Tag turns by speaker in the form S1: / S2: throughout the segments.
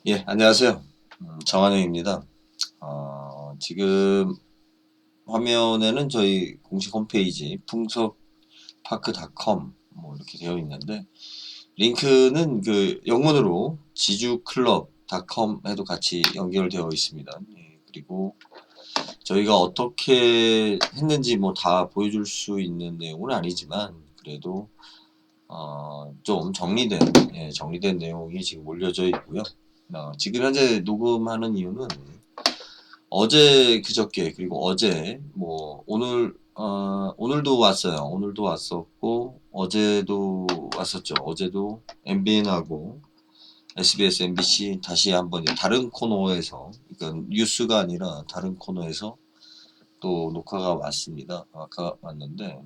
S1: 예, 안녕하세요. 정한영입니다. 지금 화면에는 저희 공식 홈페이지 풍속파크닷컴 뭐 이렇게 되어 있는데 링크는 그 영문으로 지주클럽닷컴 해도 같이 연결되어 있습니다. 예, 그리고 저희가 어떻게 했는지 뭐 다 보여줄 수 있는 내용은 아니지만 그래도 좀 정리된 내용이 지금 올려져 있고요. 지금 현재 녹음하는 이유는 어제 그저께 그리고 어제 뭐 오늘도 왔어요. 오늘도 왔었고 어제도 왔었죠. 어제도 MBN하고 SBS, MBC 다시 한번 다른 코너에서 그러니까 뉴스가 아니라 다른 코너에서 또 녹화가 왔습니다. 아까 왔는데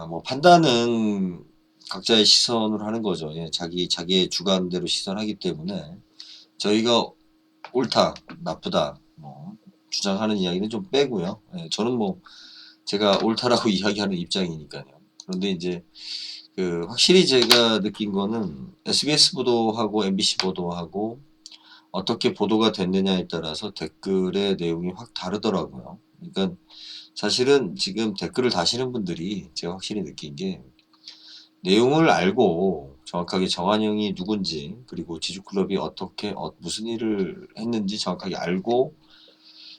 S1: 뭐 판단은 각자의 시선으로 하는 거죠. 예, 자기의 주관대로 시선하기 때문에 저희가 옳다, 나쁘다, 뭐, 주장하는 이야기는 좀 빼고요. 예, 저는 뭐, 제가 옳다라고 이야기하는 입장이니까요. 그런데 이제, 확실히 제가 느낀 거는 SBS 보도하고 MBC 보도하고 어떻게 보도가 됐느냐에 따라서 댓글의 내용이 확 다르더라고요. 그러니까 사실은 지금 댓글을 다시는 분들이 제가 확실히 느낀 게 내용을 알고 정확하게 정한영이 누군지 그리고 지주클럽이 어떻게 무슨 일을 했는지 정확하게 알고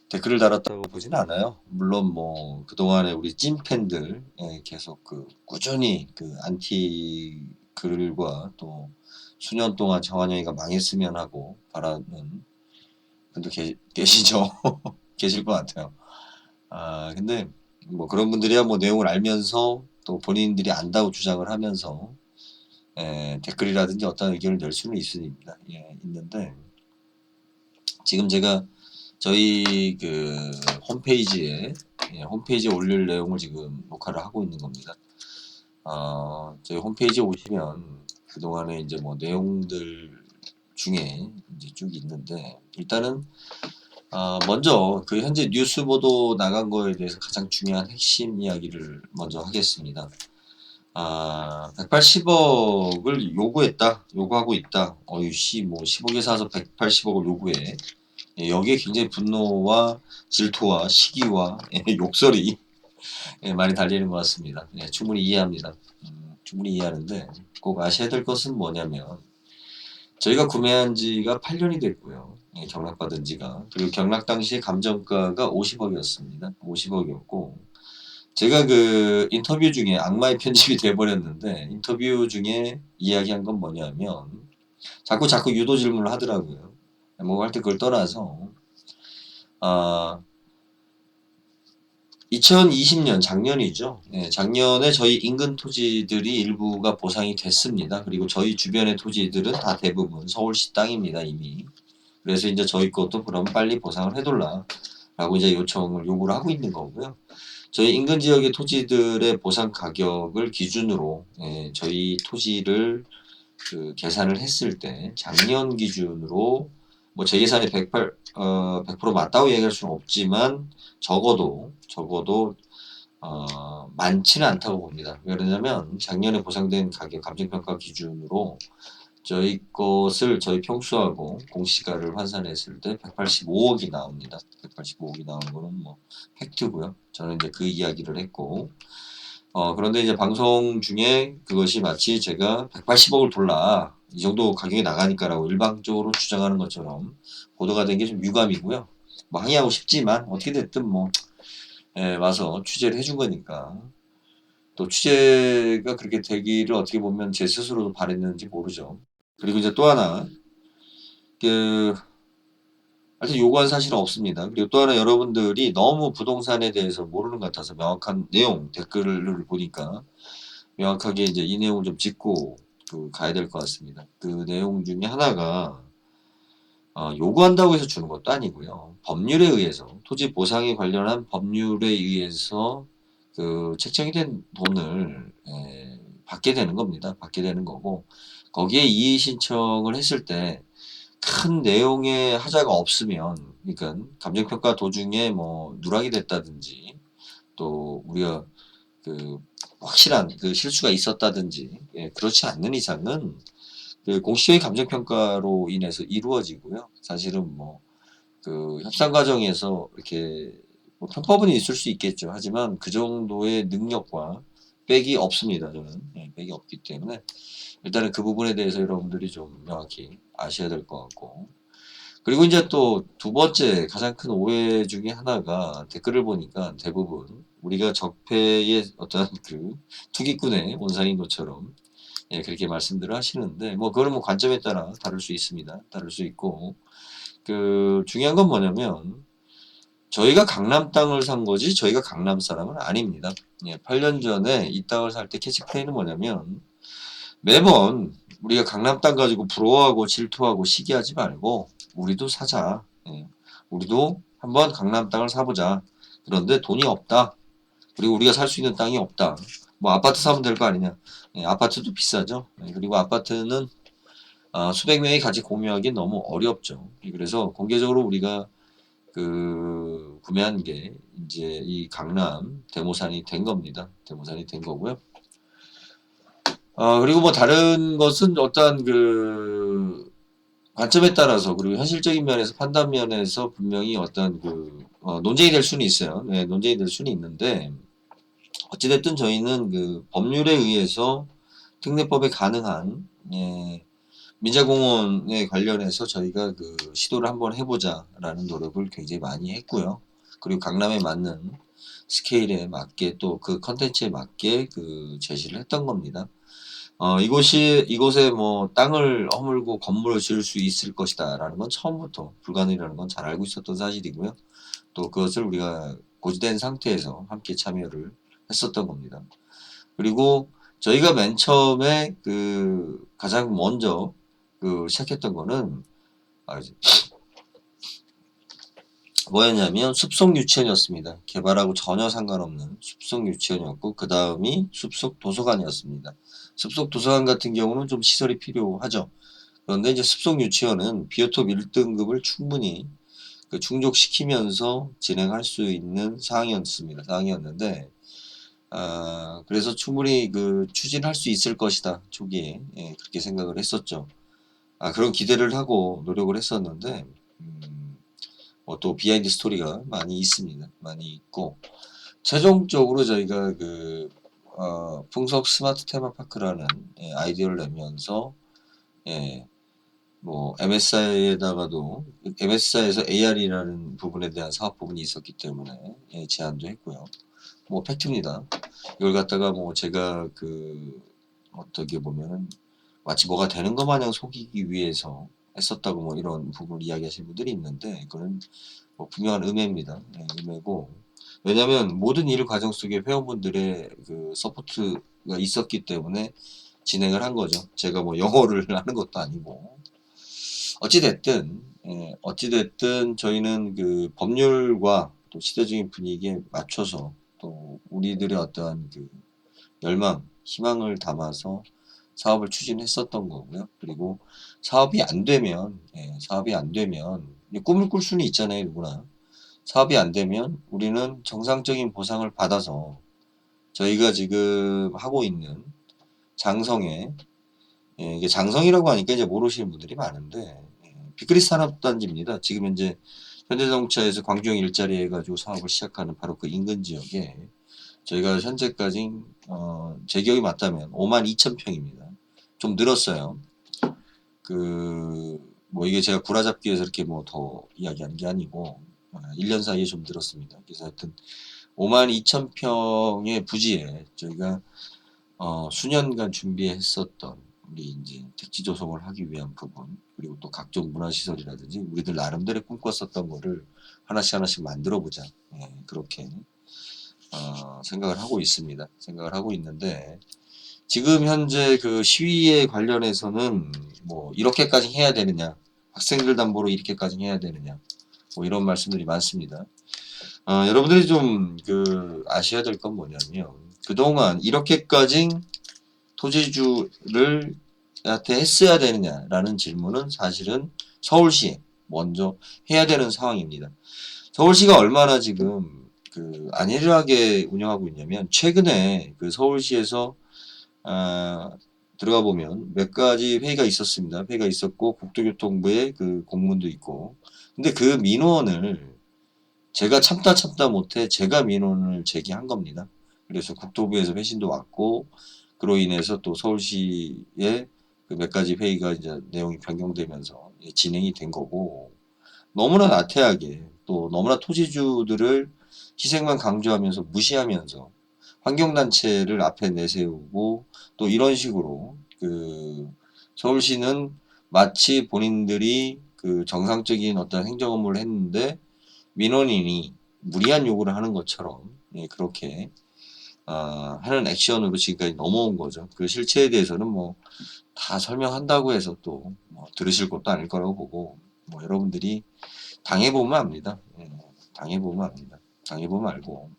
S1: 댓글을 달았다고 보진 않아요. 물론 뭐 그동안에 우리 찐팬들 계속 꾸준히 안티 글과 또 수년 동안 정한영이가 망했으면 하고 바라는 분도 계시죠. 계실 것 같아요. 근데 뭐 그런 분들이야 뭐 내용을 알면서 또 본인들이 안다고 주장을 하면서 댓글이라든지 어떤 의견을 낼 수는 있습니다. 예, 있는데 지금 제가 저희 홈페이지에 올릴 내용을 지금 녹화를 하고 있는 겁니다. 저희 홈페이지에 오시면 그동안에 이제 뭐 내용들 중에 이제 쭉 있는데 일단은 먼저 현재 뉴스 보도 나간 거에 대해서 가장 중요한 핵심 이야기를 먼저 하겠습니다. 180억을 요구하고 있다. 어유씨, 뭐 10억에 사서 180억을 요구해. 예, 여기에 굉장히 분노와 질투와 시기와 욕설이 많이 달리는 것 같습니다. 예, 충분히 이해합니다. 충분히 이해하는데 꼭 아셔야 될 것은 뭐냐면 저희가 구매한 지가 8년이 됐고요. 예, 경락받은 지가. 그리고 경락 당시에 감정가가 50억이었습니다. 50억이었고 제가 인터뷰 중에 악마의 편집이 돼버렸는데 인터뷰 중에 이야기한 건 뭐냐면 자꾸 유도 질문을 하더라고요. 뭐 할 때 그걸 떠나서 아 2020년 작년이죠. 예, 작년에 저희 인근 토지들이 일부가 보상이 됐습니다. 그리고 저희 주변의 토지들은 다 대부분 서울시 땅입니다, 이미. 그래서 이제 저희 것도 그럼 빨리 보상을 해달라라고 이제 요구를 하고 있는 거고요. 저희 인근 지역의 토지들의 보상 가격을 기준으로 저희 토지를 계산을 했을 때 작년 기준으로 뭐 제 계산이 100% 맞다고 얘기할 수는 없지만 적어도 많지는 않다고 봅니다. 왜냐하면 작년에 보상된 가격 감정평가 기준으로 저희 평수하고 공시가를 환산했을 때 185억이 나옵니다. 185억이 나오는 거는 뭐 팩트고요. 저는 이제 그 이야기를 했고 그런데 이제 방송 중에 그것이 마치 제가 180억을 돌라 이 정도 가격이 나가니까라고 일방적으로 주장하는 것처럼 보도가 된 게 좀 유감이고요. 뭐 항의하고 싶지만 어떻게 됐든 뭐 와서 취재를 해준 거니까 또 취재가 그렇게 되기를 어떻게 보면 제 스스로도 바랬는지 모르죠. 그리고 이제 또 하나 그 하여튼 요구한 사실은 없습니다. 그리고 또 하나 여러분들이 너무 부동산에 대해서 모르는 것 같아서 명확한 내용 댓글을 보니까 명확하게 이제 이 내용을 좀 짚고 가야 될 것 같습니다. 그 내용 중에 하나가 요구한다고 해서 주는 것도 아니고요. 법률에 의해서 토지 보상에 관련한 법률에 의해서 책정이 된 돈을 받게 되는 겁니다. 받게 되는 거고 거기에 이의 신청을 했을 때 큰 내용의 하자가 없으면 그러니까 감정평가 도중에 뭐 누락이 됐다든지 또 우리가 그 확실한 실수가 있었다든지 그렇지 않는 이상은 그 공식적인 감정평가로 인해서 이루어지고요. 사실은 뭐 그 협상 과정에서 이렇게 뭐 편법은 있을 수 있겠죠. 하지만 그 정도의 능력과 백이 없습니다. 저는 백이 없기 때문에 일단은 그 부분에 대해서 여러분들이 좀 명확히 아셔야 될 것 같고, 그리고 이제 또 두 번째 가장 큰 오해 중에 하나가 댓글을 보니까 대부분 우리가 적폐의 어떤 그 투기꾼의 원상인도처럼 그렇게 말씀들을 하시는데, 뭐 그거는 뭐 관점에 따라 다를 수 있습니다. 다를 수 있고, 그 중요한 건 뭐냐면 저희가 강남 땅을 산 거지 저희가 강남 사람은 아닙니다. 8년 전에 이 땅을 살 때 캐치플레이는 뭐냐면 매번 우리가 강남 땅 가지고 부러워하고 질투하고 시기하지 말고 우리도 사자. 우리도 한번 강남 땅을 사보자. 그런데 돈이 없다. 그리고 우리가 살 수 있는 땅이 없다. 뭐 아파트 사면 될 거 아니냐. 아파트도 비싸죠. 그리고 아파트는 수백 명이 같이 공유하기 너무 어렵죠. 그래서 공개적으로 우리가 그 구매한 게 이제 이 강남 대모산이 된 겁니다. 대모산이 된 거고요. 그리고 뭐 다른 것은 어떠한 그 관점에 따라서 그리고 현실적인 면에서 판단 면에서 분명히 어떤 그 논쟁이 될 수는 있어요. 네, 논쟁이 될 수는 있는데 어찌됐든 저희는 그 법률에 의해서 특례법에 가능한 민자공원에 관련해서 저희가 그 시도를 한번 해보자라는 노력을 굉장히 많이 했고요. 그리고 강남에 맞는 스케일에 맞게 또 그 컨텐츠에 맞게 그 제시를 했던 겁니다. 이곳에 뭐 땅을 허물고 건물을 지을 수 있을 것이다라는 건 처음부터 불가능이라는 건 잘 알고 있었던 사실이고요. 또 그것을 우리가 고지된 상태에서 함께 참여를 했었던 겁니다. 그리고 저희가 맨 처음에 그 가장 먼저 그 시작했던 거는 뭐였냐면 숲속 유치원이었습니다. 개발하고 전혀 상관없는 숲속 유치원이었고 그 다음이 숲속 도서관이었습니다. 숲속 도서관 같은 경우는 좀 시설이 필요하죠. 그런데 이제 숲속 유치원은 비오톱 1등급을 충분히 그 충족시키면서 진행할 수 있는 사항이었습니다. 사항이었는데 그래서 충분히 그 추진할 수 있을 것이다. 초기에 그렇게 생각을 했었죠. 그런 기대를 하고 노력을 했었는데 또 비하인드 스토리가 많이 있습니다. 많이 있고 최종적으로 저희가 그 풍속 스마트 테마파크라는 아이디어를 내면서 뭐 MSI에다가도 MSI에서 AR이라는 부분에 대한 사업 부분이 있었기 때문에 제안도 했고요. 뭐 팩트입니다. 이걸 갖다가 뭐 제가 그 어떻게 보면은 마치 뭐가 되는 것 마냥 속이기 위해서 했었다고 뭐 이런 부분을 이야기하시는 분들이 있는데 그건 뭐 분명한 음해입니다. 음해고 왜냐하면 모든 일 과정 속에 회원분들의 그 서포트가 있었기 때문에 진행을 한 거죠. 제가 뭐 영어를 하는 것도 아니고 어찌됐든 저희는 그 법률과 또 시대적인 분위기에 맞춰서 또 우리들의 어떠한 그 열망, 희망을 담아서 사업을 추진했었던 거고요. 그리고 사업이 안 되면 꿈을 꿀 수는 있잖아요, 누구나. 사업이 안 되면 우리는 정상적인 보상을 받아서 저희가 지금 하고 있는 장성에 이게 장성이라고 하니까 이제 모르시는 분들이 많은데 빅그리스 산업단지입니다. 지금 현재 현대자동차에서 광주형 일자리 해가지고 사업을 시작하는 바로 그 인근 지역에 저희가 현재까지 제 기억이 맞다면 52,000평입니다. 좀 늘었어요. 그 뭐 이게 제가 구라잡기 위해서 이렇게 뭐 더 이야기하는 게 아니고 1년 사이에 좀 늘었습니다. 그래서 하여튼 52,000평의 부지에 저희가 수년간 준비했었던 우리 이제 택지 조성을 하기 위한 부분 그리고 또 각종 문화시설이라든지 우리들 나름대로 꿈꿨었던 거를 하나씩 만들어 보자 그렇게 생각을 하고 있습니다. 생각을 하고 있는데 지금 현재 그 시위에 관련해서는 뭐 이렇게까지 해야 되느냐 학생들 담보로 이렇게까지 해야 되느냐 뭐 이런 말씀들이 많습니다. 여러분들이 좀 그 아셔야 될 건 뭐냐면 그동안 이렇게까지 토지주를 한테 했어야 되느냐라는 질문은 사실은 서울시에 먼저 해야 되는 상황입니다. 서울시가 얼마나 지금 그 안일하게 운영하고 있냐면 최근에 그 서울시에서 들어가 보면 몇 가지 회의가 있었습니다. 회의가 있었고 국토교통부의 그 공문도 있고. 근데 그 민원을 제가 참다 못해 제가 민원을 제기한 겁니다. 그래서 국토부에서 회신도 왔고 그로 인해서 또 서울시의 그 몇 가지 회의가 이제 내용이 변경되면서 진행이 된 거고 너무나 나태하게 또 너무나 토지주들을 희생만 강조하면서 무시하면서 환경단체를 앞에 내세우고 또 이런 식으로 그 서울시는 마치 본인들이 그 정상적인 어떤 행정 업무를 했는데 민원인이 무리한 요구를 하는 것처럼 예, 그렇게 하는 액션으로 지금까지 넘어온 거죠. 그 실체에 대해서는 뭐 다 설명한다고 해서 또뭐 들으실 것도 아닐 거라고 보고 뭐 여러분들이 당해보면 압니다. 예, 당해보면 압니다. 당해보면 알고.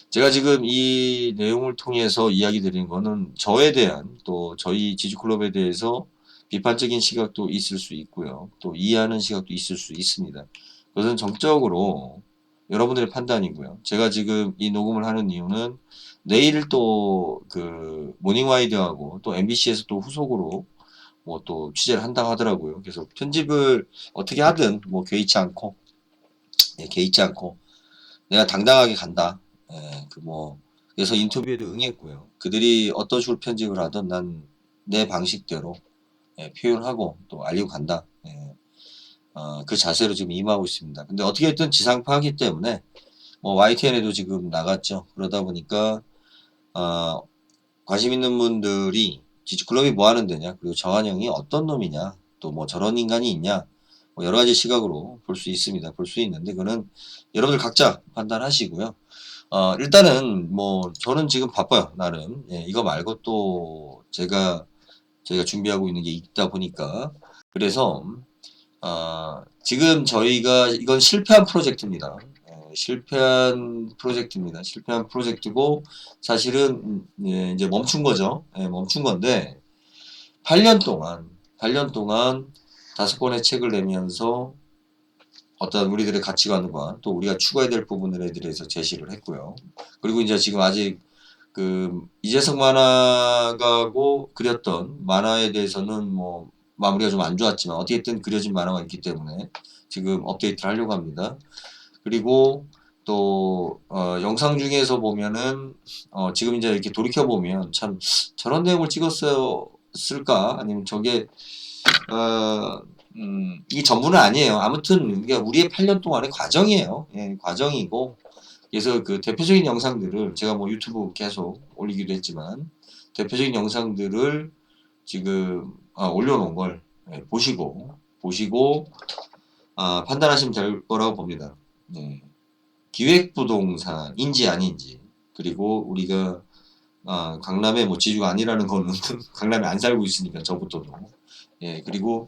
S1: 제가 지금 이 내용을 통해서 이야기 드리는 거는 저에 대한 또 저희 지주클럽에 대해서 비판적인 시각도 있을 수 있고요. 또 이해하는 시각도 있을 수 있습니다. 그것은 정적으로 여러분들의 판단이고요. 제가 지금 이 녹음을 하는 이유는 내일 또 그 모닝와이드하고 또 MBC에서 또 후속으로 뭐 또 취재를 한다고 하더라고요. 그래서 편집을 어떻게 하든 뭐 개의치 않고 개의치 않고 내가 당당하게 간다. 예, 그 뭐 그래서 인터뷰에도 응했고요. 그들이 어떤 식으로 편집을 하든 난 내 방식대로 예, 표현하고 또 알리고 간다. 예, 그 자세로 지금 임하고 있습니다. 근데 어떻게든 지상파이기 때문에 뭐 YTN에도 지금 나갔죠. 그러다 보니까 어, 관심 있는 분들이 지지클럽이 뭐 하는 데냐, 그리고 정한영이 어떤 놈이냐, 또 뭐 저런 인간이 있냐, 뭐 여러 가지 시각으로 볼 수 있습니다. 볼 수 있는데 그거는 여러분들 각자 판단하시고요. 일단은 뭐 저는 지금 바빠요. 나름 예, 이거 말고 또 저희가 준비하고 있는 게 있다 보니까 그래서 지금 저희가 이건 실패한 프로젝트입니다. 실패한 프로젝트입니다. 실패한 프로젝트고 사실은 예, 이제 멈춘 거죠. 예, 멈춘 건데 8년 동안 5권의 책을 내면서 어떤 우리들의 가치관과 또 우리가 추구해야 될 부분들에 대해서 제시를 했고요. 그리고 이제 지금 아직 그 이재석 만화가고 그렸던 만화에 대해서는 뭐 마무리가 좀 안 좋았지만 어떻게든 그려진 만화가 있기 때문에 지금 업데이트를 하려고 합니다. 그리고 또 영상 중에서 보면은 지금 이제 이렇게 돌이켜 보면 참 저런 내용을 찍었을까 아니면 저게 이 전부는 아니에요. 아무튼 이게 우리의 8년 동안의 과정이에요. 예, 과정이고 그래서 그 대표적인 영상들을 제가 뭐 유튜브 계속 올리기도 했지만 대표적인 영상들을 지금 올려놓은 걸 예, 보시고 판단하시면 될 거라고 봅니다. 예. 기획부동산인지 아닌지 그리고 우리가 강남의 뭐 지주가 아니라는 거는 강남에 안 살고 있으니까 저부터도 예 그리고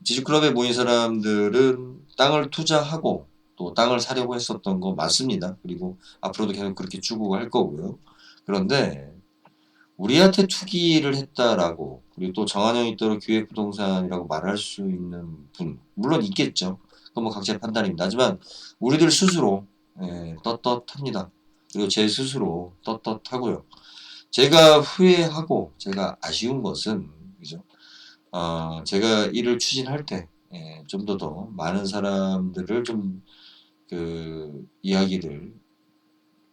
S1: 지주클럽에 모인 사람들은 땅을 투자하고 또 땅을 사려고 했었던 거 맞습니다. 그리고 앞으로도 계속 그렇게 추구할 거고요. 그런데 우리한테 투기를 했다라고 그리고 또 정한영이 따로 기획부동산이라고 말할 수 있는 분 물론 있겠죠. 그건 뭐 각자의 판단입니다. 하지만 우리들 스스로 예, 떳떳합니다. 그리고 제 스스로 떳떳하고요. 제가 후회하고 제가 아쉬운 것은 그죠? 제가 일을 추진할 때 좀 더 많은 사람들을 좀 그 이야기를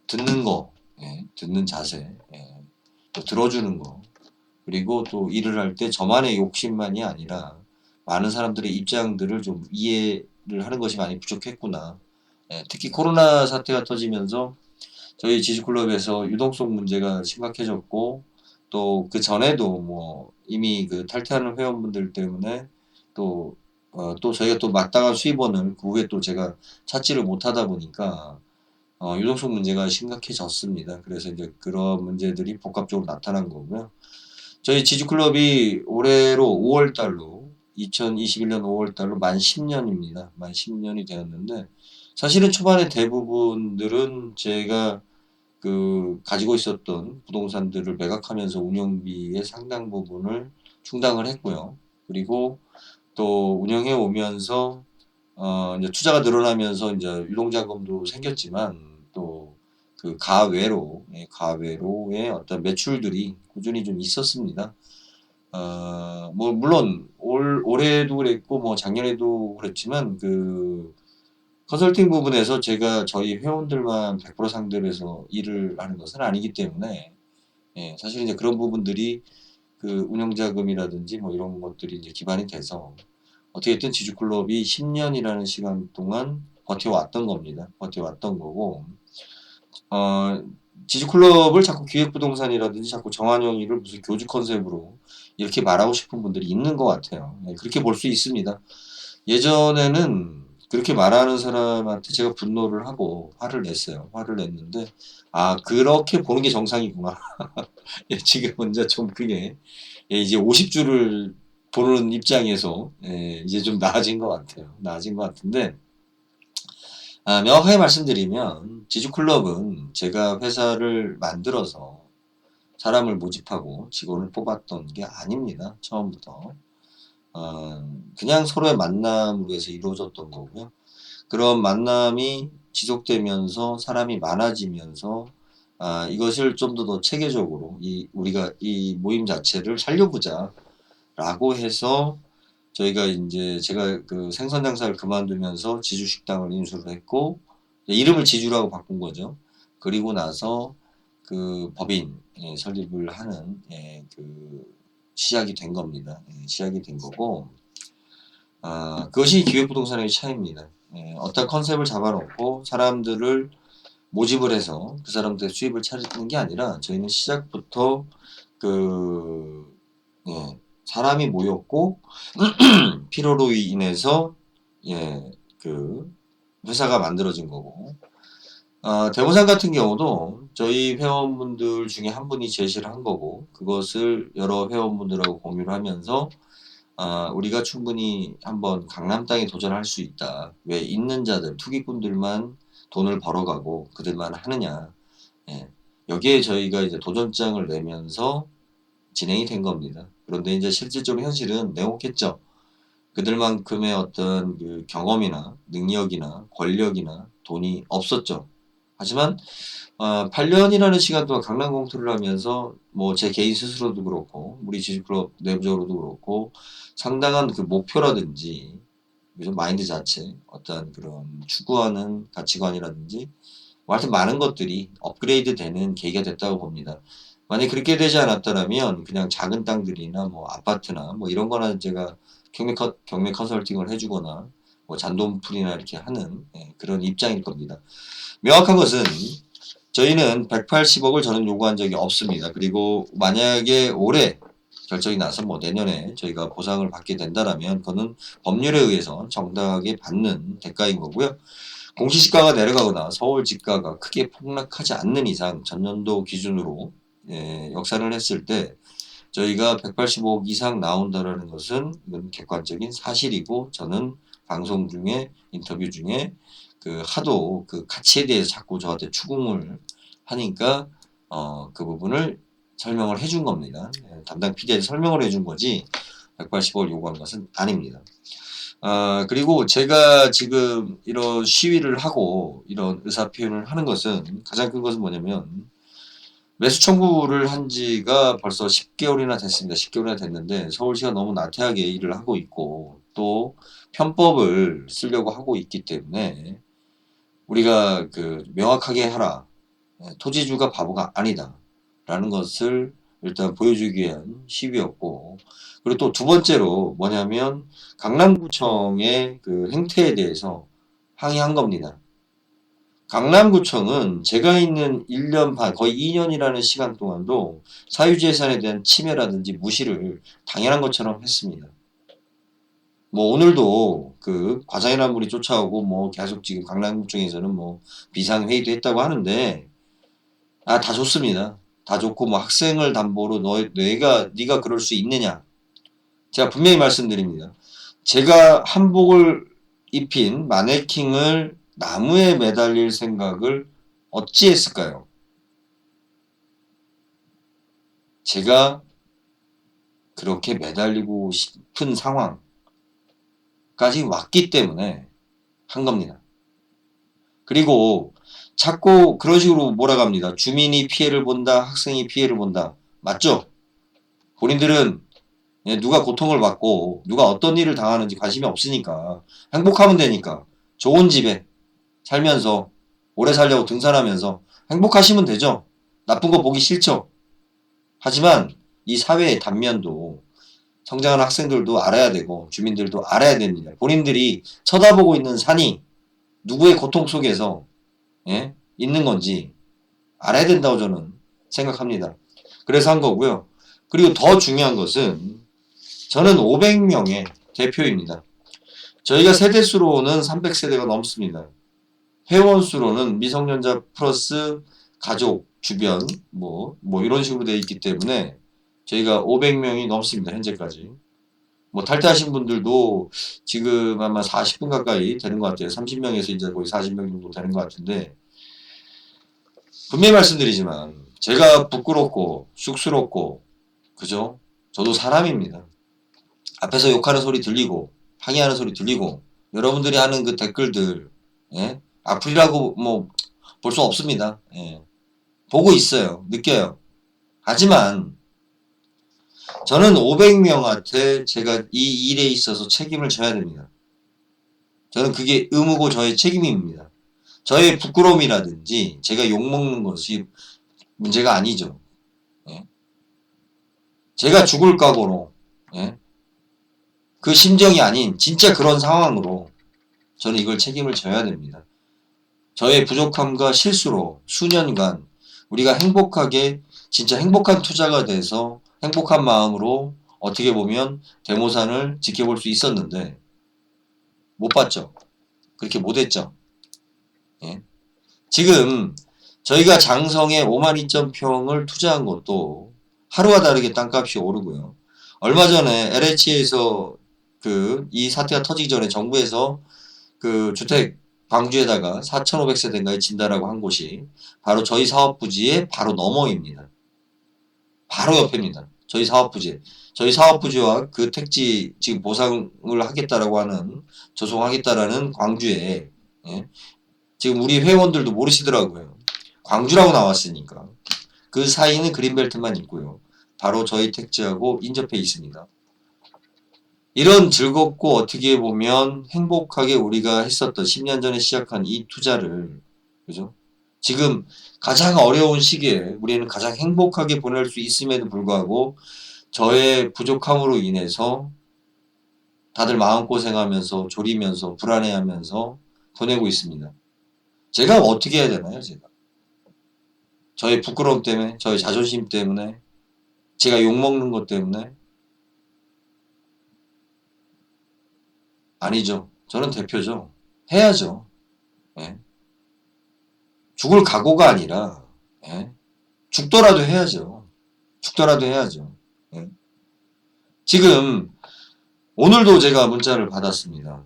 S1: 듣는 거, 듣는 자세, 또 들어주는 거, 그리고 또 일을 할 때 저만의 욕심만이 아니라 많은 사람들의 입장들을 좀 이해를 하는 것이 많이 부족했구나. 특히 코로나 사태가 터지면서 저희 지주클럽에서 유동성 문제가 심각해졌고 또 그 전에도 뭐 이미 그 탈퇴하는 회원분들 때문에 또 또 저희가 또 마땅한 수입원을 그 후에 또 제가 찾지를 못하다 보니까 유동성 문제가 심각해졌습니다. 그래서 이제 그런 문제들이 복합적으로 나타난 거고요. 저희 지주클럽이 올해로 5월 달로 2021년 5월 달로 만 10년입니다. 만 10년이 되었는데 사실은 초반에 대부분들은 제가 그 가지고 있었던 부동산들을 매각하면서 운영비의 상당 부분을 충당을 했고요. 그리고 또 운영해 오면서 이제 투자가 늘어나면서 이제 유동자금도 생겼지만 또 그 가외로의 어떤 매출들이 꾸준히 좀 있었습니다. 뭐 물론 올해도 그랬고 뭐 작년에도 그랬지만 그 컨설팅 부분에서 제가 저희 회원들만 100% 상대로 일을 하는 것은 아니기 때문에 예, 사실 이제 그런 부분들이 그 운영자금이라든지 뭐 이런 것들이 이제 기반이 돼서 어떻게든 지주클럽이 10년이라는 시간 동안 버텨왔던 겁니다. 버텨왔던 거고 어, 지주클럽을 자꾸 기획부동산이라든지 자꾸 정한영이를 무슨 교주 컨셉으로 이렇게 말하고 싶은 분들이 있는 것 같아요. 네, 그렇게 볼 수 있습니다. 예전에는 그렇게 말하는 사람한테 제가 분노를 하고 화를 냈어요. 화를 냈는데 아 그렇게 보는 게 정상이구나. 예, 지금은 이제 좀 그게 예, 이제 50주를 보는 입장에서 예, 이제 좀 나아진 것 같아요. 나아진 것 같은데 명확하게 말씀드리면 지주클럽은 제가 회사를 만들어서 사람을 모집하고 직원을 뽑았던 게 아닙니다. 처음부터. 그냥 서로의 만남으로 해서 이루어졌던 거고요. 그런 만남이 지속되면서 사람이 많아지면서 이것을 좀 더 체계적으로 우리가 이 모임 자체를 살려보자 라고 해서 저희가 이제 제가 그 생선 장사를 그만두면서 지주식당을 인수를 했고 이름을 지주라고 바꾼 거죠. 그리고 나서 그 법인 설립을 하는 그 시작이 된 겁니다. 시작이 된 거고 그것이 기획부동산의 차이입니다. 어떤 컨셉을 잡아놓고 사람들을 모집을 해서 그 사람들의 수입을 차리는 게 아니라 저희는 시작부터 그 사람이 모였고 필요로 인해서 그 회사가 만들어진 거고 대모산 같은 경우도 저희 회원분들 중에 한 분이 제시를 한 거고 그것을 여러 회원분들하고 공유를 하면서 우리가 충분히 한번 강남 땅에 도전할 수 있다. 왜 있는 자들, 투기꾼들만 돈을 벌어가고 그들만 하느냐. 예. 여기에 저희가 이제 도전장을 내면서 진행이 된 겁니다. 그런데 이제 실질적으로 현실은 냉혹했죠. 그들만큼의 어떤 그 경험이나 능력이나 권력이나 돈이 없었죠. 하지만 8년이라는 시간 동안 강남 공투를 하면서 뭐 제 개인 스스로도 그렇고 우리 지주클럽 내부적으로도 그렇고 상당한 그 목표라든지 그래서 마인드 자체 어떤 그런 추구하는 가치관이라든지 뭐 하여튼 많은 것들이 업그레이드 되는 계기가 됐다고 봅니다. 만약 그렇게 되지 않았더라면 그냥 작은 땅들이나 뭐 아파트나 뭐 이런 거나 제가 경매 컨설팅을 해주거나 뭐 잔돈풀이나 이렇게 하는 그런 입장일 겁니다. 명확한 것은 저희는 180억을 저는 요구한 적이 없습니다. 그리고 만약에 올해 결정이 나서 뭐 내년에 저희가 보상을 받게 된다라면 그거는 법률에 의해서 정당하게 받는 대가인 거고요. 공시지가가 내려가거나 서울 지가가 크게 폭락하지 않는 이상 전년도 기준으로 역산을 했을 때 저희가 185억 이상 나온다라는 것은 이건 객관적인 사실이고 저는 방송 중에 인터뷰 중에 그 하도 그 가치에 대해서 자꾸 저한테 추궁을 하니까 그 부분을 설명을 해준 겁니다. 담당 PD한테 설명을 해준 거지 180억을 요구한 것은 아닙니다. 그리고 제가 지금 이런 시위를 하고 이런 의사 표현을 하는 것은 가장 큰 것은 뭐냐면 매수 청구를 한 지가 벌써 10개월이나 됐습니다. 10개월이나 됐는데 서울시가 너무 나태하게 일을 하고 있고 또 편법을 쓰려고 하고 있기 때문에 우리가 그 명확하게 하라. 토지주가 바보가 아니다. 라는 것을 일단 보여주기 위한 시위였고 그리고 또 두 번째로 뭐냐면 강남구청의 그 행태에 대해서 항의한 겁니다. 강남구청은 제가 있는 1년 반, 거의 2년이라는 시간 동안도 사유재산에 대한 침해라든지 무시를 당연한 것처럼 했습니다. 뭐 오늘도 그 과장이란 분이 쫓아오고 뭐 계속 지금 강남구청에서는 뭐 비상회의도 했다고 하는데 다 좋습니다. 다 좋고 뭐 학생을 담보로 네가 그럴 수 있느냐? 제가 분명히 말씀드립니다. 제가 한복을 입힌 마네킹을 나무에 매달릴 생각을 어찌 했을까요? 제가 그렇게 매달리고 싶은 상황까지 왔기 때문에 한 겁니다. 그리고 자꾸 그런 식으로 몰아갑니다. 주민이 피해를 본다, 학생이 피해를 본다. 맞죠? 본인들은 누가 고통을 받고 누가 어떤 일을 당하는지 관심이 없으니까 행복하면 되니까 좋은 집에 살면서 오래 살려고 등산하면서 행복하시면 되죠. 나쁜 거 보기 싫죠. 하지만 이 사회의 단면도 성장하는 학생들도 알아야 되고 주민들도 알아야 됩니다. 본인들이 쳐다보고 있는 산이 누구의 고통 속에서 있는 건지 알아야 된다고 저는 생각합니다. 그래서 한 거고요. 그리고 더 중요한 것은 저는 500명의 대표입니다. 저희가 세대수로는 300세대가 넘습니다. 회원수로는 미성년자 플러스 가족, 주변, 이런 식으로 되어 있기 때문에 저희가 500명이 넘습니다. 현재까지. 탈퇴하신 분들도 지금 아마 40분 가까이 되는 것 같아요. 30명에서 이제 거의 40명 정도 되는 것 같은데, 분명히 말씀드리지만, 제가 부끄럽고, 쑥스럽고, 그죠? 저도 사람입니다. 앞에서 욕하는 소리 들리고, 항의하는 소리 들리고, 여러분들이 하는 그 댓글들, 악플이라고 볼 수 없습니다. 보고 있어요. 느껴요. 하지만, 저는 500명한테 제가 이 일에 있어서 책임을 져야 됩니다. 저는 그게 의무고 저의 책임입니다. 저의 부끄러움이라든지 제가 욕먹는 것이 문제가 아니죠. 제가 죽을 각오로 그 심정이 아닌 진짜 그런 상황으로 저는 이걸 책임을 져야 됩니다. 저의 부족함과 실수로 수년간 우리가 행복하게 진짜 행복한 투자가 돼서 행복한 마음으로 어떻게 보면 대모산을 지켜볼 수 있었는데 못 봤죠. 그렇게 못했죠. 지금 저희가 장성에 5만 2천 평을 투자한 것도 하루와 다르게 땅값이 오르고요. 얼마 전에 LH에서 이 사태가 터지기 전에 정부에서 그 주택 광주에다가 4,500세대인가에 진다라고 한 곳이 바로 저희 사업부지의 바로 너머입니다. 바로 옆입니다. 저희 사업부지. 저희 사업부지와 그 택지 지금 보상을 하겠다라고 하는, 조성하겠다라는 광주에, 지금 우리 회원들도 모르시더라고요. 광주라고 나왔으니까. 그 사이는 그린벨트만 있고요. 바로 저희 택지하고 인접해 있습니다. 이런 즐겁고 어떻게 보면 행복하게 우리가 했었던 10년 전에 시작한 이 투자를, 그죠? 지금 가장 어려운 시기에 우리는 가장 행복하게 보낼 수 있음에도 불구하고 저의 부족함으로 인해서 다들 마음고생하면서 졸이면서 불안해하면서 보내고 있습니다. 제가 어떻게 해야 되나요, 제가? 저의 부끄러움 때문에, 저의 자존심 때문에, 제가 욕먹는 것 때문에? 아니죠. 저는 대표죠. 해야죠. 예. 죽을 각오가 아니라, 죽더라도 해야죠. 죽더라도 해야죠. 지금, 오늘도 제가 문자를 받았습니다.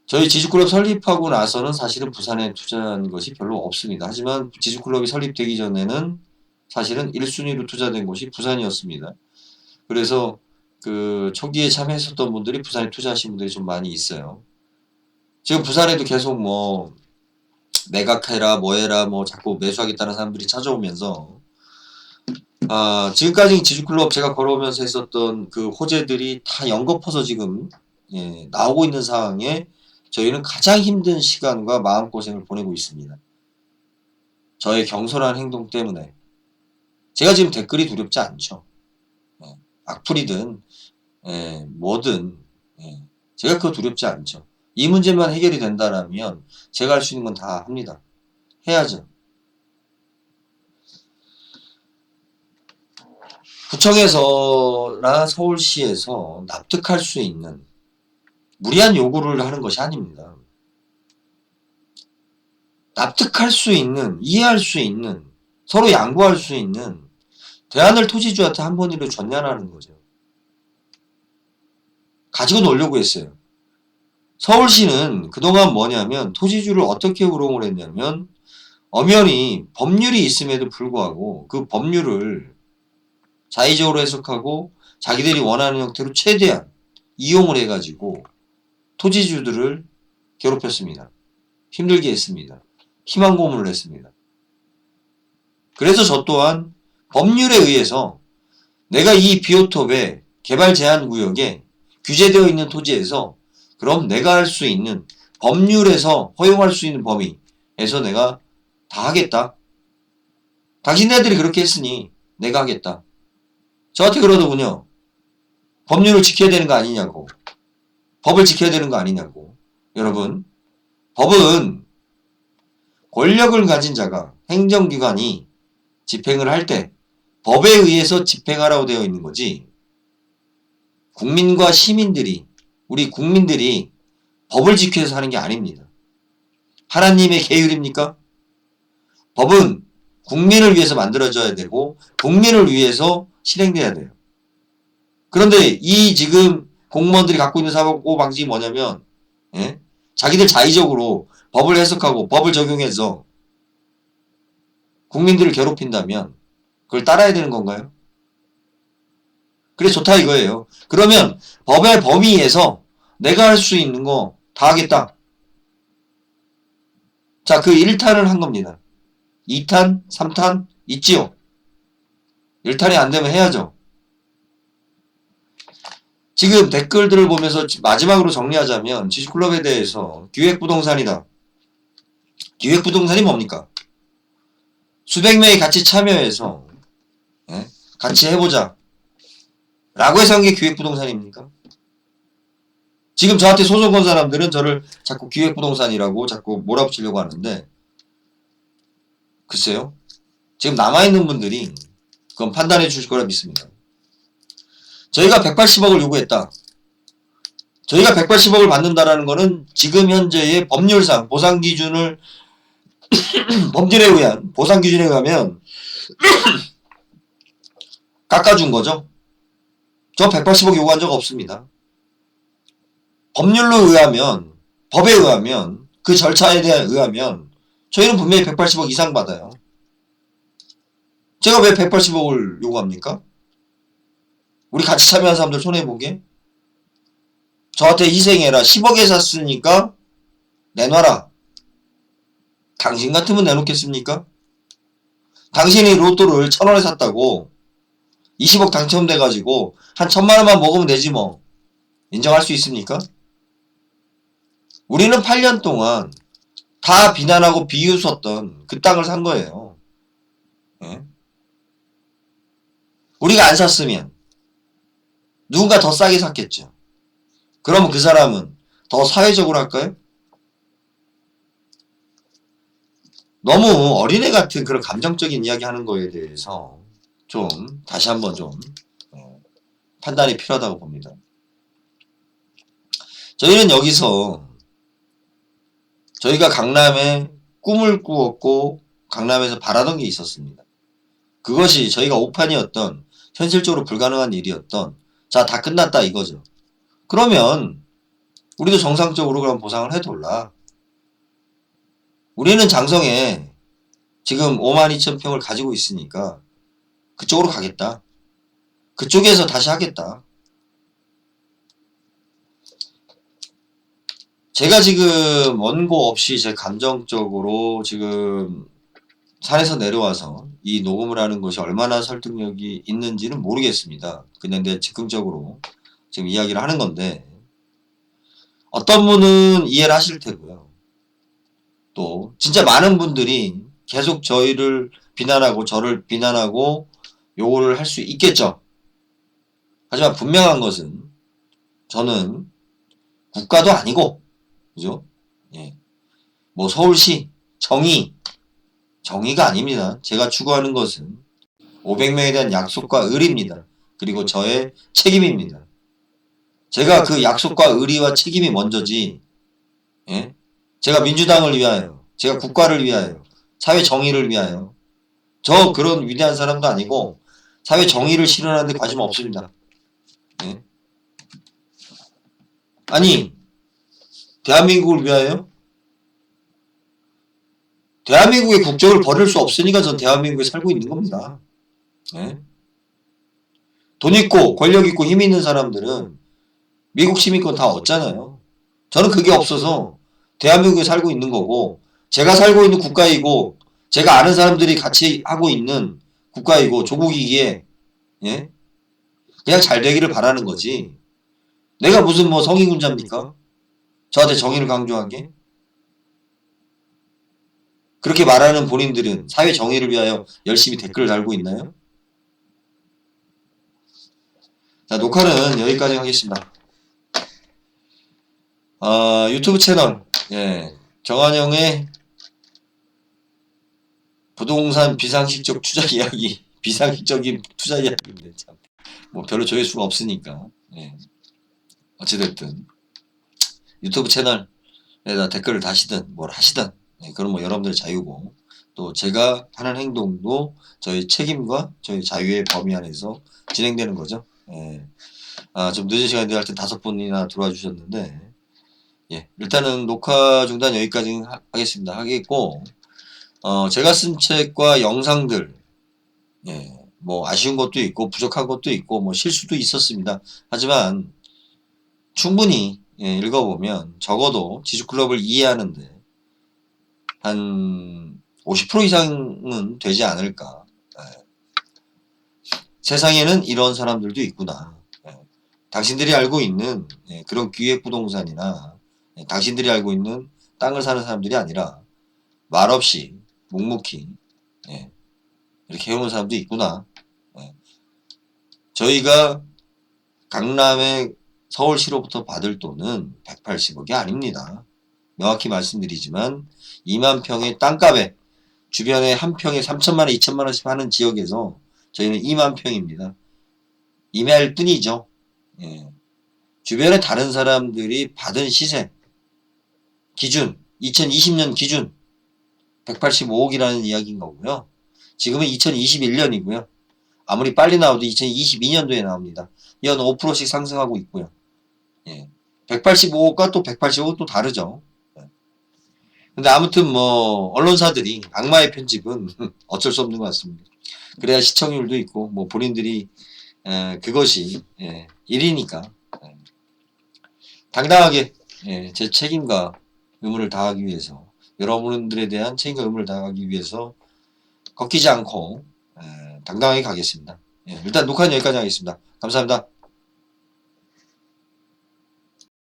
S1: 저희 지주클럽 설립하고 나서는 사실은 부산에 투자한 것이 별로 없습니다. 하지만 지주클럽이 설립되기 전에는 사실은 1순위로 투자된 곳이 부산이었습니다. 그래서 그 초기에 참여했었던 분들이 부산에 투자하신 분들이 좀 많이 있어요. 지금 부산에도 계속 매각해라 뭐해라 자꾸 매수하겠다는 사람들이 찾아오면서 지금까지 지주클럽 제가 걸어오면서 했었던 그 호재들이 다 연거푸서 지금 나오고 있는 상황에 저희는 가장 힘든 시간과 마음고생을 보내고 있습니다. 저의 경솔한 행동 때문에. 제가 지금 댓글이 두렵지 않죠. 악플이든 뭐든 제가 그거 두렵지 않죠. 이 문제만 해결이 된다라면 제가 할 수 있는 건 다 합니다. 해야죠. 구청에서나 서울시에서 납득할 수 있는 무리한 요구를 하는 것이 아닙니다. 납득할 수 있는, 이해할 수 있는, 서로 양보할 수 있는 대안을 토지주한테 한 번이라도 전달하는 거죠. 가지고 놀려고 했어요. 서울시는 그동안 뭐냐면 토지주를 어떻게 우롱을 했냐면 엄연히 법률이 있음에도 불구하고 그 법률을 자의적으로 해석하고 자기들이 원하는 형태로 최대한 이용을 해가지고 토지주들을 괴롭혔습니다. 힘들게 했습니다. 희망 고문을 했습니다. 그래서 저 또한 법률에 의해서 내가 이 비오톱의 개발 제한 구역에 규제되어 있는 토지에서 그럼 내가 할 수 있는 법률에서 허용할 수 있는 범위에서 내가 다 하겠다. 당신네들이 그렇게 했으니 내가 하겠다. 저한테 그러더군요. 법률을 지켜야 되는 거 아니냐고. 법을 지켜야 되는 거 아니냐고. 여러분, 법은 권력을 가진 자가 행정기관이 집행을 할 때 법에 의해서 집행하라고 되어 있는 거지. 국민과 시민들이, 우리 국민들이 법을 지켜야 해서 하는 게 아닙니다. 하나님의 계율입니까? 법은 국민을 위해서 만들어져야 되고 국민을 위해서 실행돼야 돼요. 그런데 이 지금 공무원들이 갖고 있는 사고 방식이 뭐냐면 자기들 자의적으로 법을 해석하고 법을 적용해서 국민들을 괴롭힌다면 그걸 따라야 되는 건가요? 그래 좋다 이거예요. 그러면 법의 범위에서 내가 할 수 있는 거 다 하겠다. 자, 그 1탄을 한 겁니다. 2탄, 3탄 있지요. 1탄이 안 되면 해야죠. 지금 댓글들을 보면서 마지막으로 정리하자면 지주클럽에 대해서 기획부동산이다. 기획부동산이 뭡니까? 수백 명이 같이 참여해서 같이 해보자 라고 해서 한 게 기획부동산입니까? 지금 저한테 소송 건 사람들은 저를 자꾸 기획부동산이라고 자꾸 몰아붙이려고 하는데 글쎄요. 지금 남아있는 분들이 그건 판단해 주실 거라 믿습니다. 저희가 180억을 요구했다. 저희가 180억을 받는다라는 거는 지금 현재의 법률상 보상 기준을 법률에 의한 보상 기준에 의하면 깎아준 거죠. 저 180억 요구한 적 없습니다. 법률로 의하면 법에 의하면 그 절차에 대해 의하면 저희는 분명히 180억 이상 받아요. 제가 왜 180억을 요구합니까? 우리 같이 참여한 사람들 손해보게? 저한테 희생해라. 10억에 샀으니까 내놔라. 당신 같으면 내놓겠습니까? 당신이 로또를 1000원에 샀다고 20억 당첨돼가지고 한 1000만원만 먹으면 되지 뭐. 인정할 수 있습니까? 우리는 8년 동안 다 비난하고 비웃었던 그 땅을 산 거예요. 예? 우리가 안 샀으면 누군가 더 싸게 샀겠죠. 그러면 그 사람은 더 사회적으로 할까요? 너무 어린애 같은 그런 감정적인 이야기 하는 거에 대해서 좀 다시 한번 좀 판단이 필요하다고 봅니다. 저희는 여기서 저희가 강남에 꿈을 꾸었고 강남에서 바라던 게 있었습니다. 그것이 저희가 오판이었던 현실적으로 불가능한 일이었던 자, 다 끝났다 이거죠. 그러면 우리도 정상적으로 그런 보상을 해둘라. 우리는 장성에 지금 52,000평을 가지고 있으니까 그쪽으로 가겠다. 그쪽에서 다시 하겠다. 제가 지금 원고 없이 제 감정적으로 지금 산에서 내려와서 이 녹음을 하는 것이 얼마나 설득력이 있는지는 모르겠습니다. 그냥 내 즉흥적으로 지금 이야기를 하는 건데 어떤 분은 이해를 하실 테고요. 또 진짜 많은 분들이 계속 저희를 비난하고 저를 비난하고 요구를 할 수 있겠죠. 하지만 분명한 것은 저는 국가도 아니고 그죠? 예. 뭐 서울시 정의가 아닙니다. 제가 추구하는 것은 500명에 대한 약속과 의리입니다. 그리고 저의 책임입니다. 제가 그 약속과 의리와 책임이 먼저지. 예? 제가 민주당을 위하여, 제가 국가를 위하여, 사회 정의를 위하여 저 그런 위대한 사람도 아니고 사회 정의를 실현하는 데 관심 없습니다. 예? 아니 대한민국을 위하여? 대한민국의 국적을 버릴 수 없으니까 전 대한민국에 살고 있는 겁니다. 네? 돈 있고 권력 있고 힘 있는 사람들은 미국 시민권 다 얻잖아요. 저는 그게 없어서 대한민국에 살고 있는 거고 제가 살고 있는 국가이고 제가 아는 사람들이 같이 하고 있는 국가이고 조국이기에 예? 그냥 잘 되기를 바라는 거지. 내가 무슨 뭐 성인군자입니까? 저한테 정의를 강조하게? 그렇게 말하는 본인들은 사회 정의를 위하여 열심히 댓글을 달고 있나요? 자, 녹화는 여기까지 하겠습니다. 유튜브 채널, 예, 정한영의 부동산 비상식적 투자 이야기, 비상식적인 투자 이야기인데, 참. 뭐 별로 조회수가 없으니까, 예. 어찌됐든, 유튜브 채널에다 댓글을 다시든, 뭘 하시든, 예, 그건 뭐 여러분들의 자유고, 또 제가 하는 행동도 저희 책임과 저희 자유의 범위 안에서 진행되는 거죠. 예. 좀 늦은 시간인데 하여튼 5분이나 들어와 주셨는데, 예, 일단은 녹화 중단 여기까지 하겠습니다. 하겠고, 제가 쓴 책과 영상들, 예, 뭐 아쉬운 것도 있고 부족한 것도 있고 뭐 실수도 있었습니다. 하지만 충분히 예, 읽어보면 적어도 지주클럽을 이해하는데 한 50% 이상은 되지 않을까. 예. 세상에는 이런 사람들도 있구나. 예. 당신들이 알고 있는 예, 그런 기획부동산이나 예, 당신들이 알고 있는 땅을 사는 사람들이 아니라 말없이 묵묵히 예, 이렇게 해오는 사람도 있구나. 예. 저희가 강남의 서울시로부터 받을 돈은 180억이 아닙니다. 명확히 말씀드리지만 2만 평의 땅값에 주변에 한 평에 3천만 원, 2천만 원씩 하는 지역에서 저희는 2만 평입니다. 임야일 뿐이죠. 예. 주변에 다른 사람들이 받은 시세 기준 2020년 기준 185억이라는 이야기인 거고요. 지금은 2021년이고요. 아무리 빨리 나와도 2022년도에 나옵니다. 연 5%씩 상승하고 있고요. 예. 185억과 또 180억은 또 다르죠. 예. 근데 아무튼 뭐 언론사들이 악마의 편집은 어쩔 수 없는 것 같습니다. 그래야 시청률도 있고 뭐 본인들이 그것이 일이니까 당당하게 제 책임과 의무를 다하기 위해서 여러분들에 대한 책임과 의무를 다하기 위해서 꺾이지 않고 당당하게 가겠습니다. 일단 녹화는 여기까지 하겠습니다. 감사합니다.